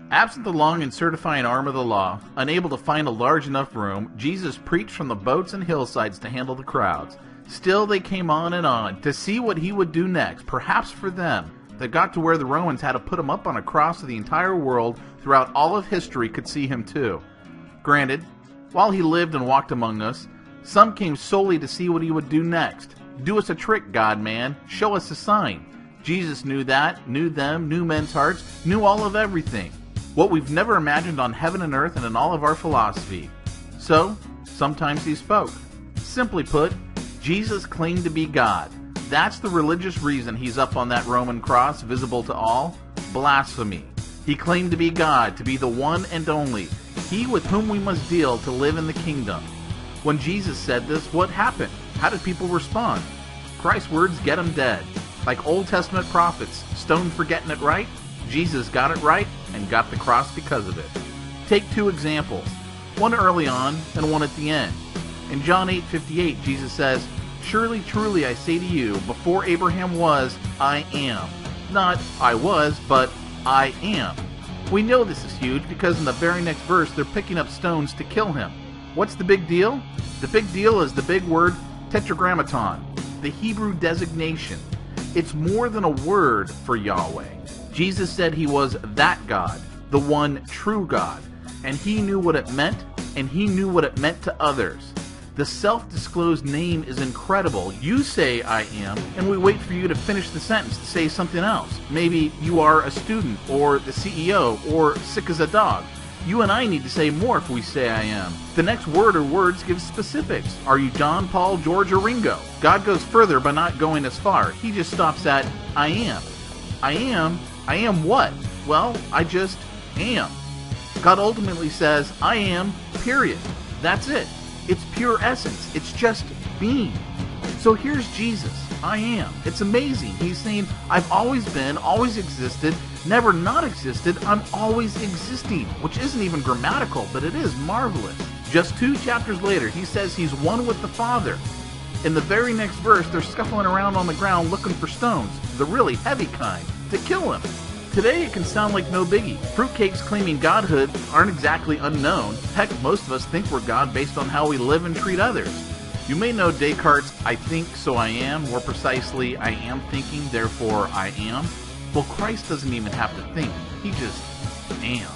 Absent the long and certifying arm of the law, unable to find a large enough room, Jesus preached from the boats and hillsides to handle the crowds. Still they came on to see what he would do next, perhaps for them. They got to where the Romans had to put him up on a cross so the entire world throughout all of history could see him too. Granted, while he lived and walked among us, some came solely to see what he would do next. Do us a trick, God-man. Show us a sign. Jesus knew that, knew them, knew men's hearts, knew all of everything. What we've never imagined on heaven and earth and in all of our philosophy. So, sometimes he spoke. Simply put, Jesus claimed to be God. That's the religious reason he's up on that Roman cross, visible to all. Blasphemy. He claimed to be God, to be the one and only, he with whom we must deal to live in the kingdom. When Jesus said this, what happened? How did people respond? Christ's words get them dead. Like Old Testament prophets, stoned for getting it right, Jesus got it right and got the cross because of it. Take two examples, one early on and one at the end. In John 8:58, Jesus says, "Surely, truly, I say to you, before Abraham was, I am." Not I was, but I am. We know this is huge because in the very next verse, they're picking up stones to kill him. What's the big deal? The big deal is the big word tetragrammaton, the Hebrew designation. It's more than a word for Yahweh. Jesus said he was that God, the one true God, and he knew what it meant, and he knew what it meant to others. The self-disclosed name is incredible. You say I am, and we wait for you to finish the sentence to say something else. Maybe you are a student, or the CEO, or sick as a dog. You and I need to say more if we say I am. The next word or words give specifics. Are you John, Paul, George, or Ringo? God goes further by not going as far. He just stops at I am. I am what? Well, I just am. God ultimately says, I am, period. That's it. It's pure essence. It's just being. So here's Jesus. I am. It's amazing. He's saying, I've always been, always existed, never not existed, I'm always existing, which isn't even grammatical, but it is marvelous. Just 2 chapters later, he says he's one with the Father. In the very next verse, they're scuffling around on the ground looking for stones, the really heavy kind, to kill him. Today it can sound like no biggie. Fruitcakes claiming godhood aren't exactly unknown. Heck, most of us think we're God based on how we live and treat others. You may know Descartes' I think, so I am, more precisely, I am thinking, therefore I am. Well, Christ doesn't even have to think. He just am.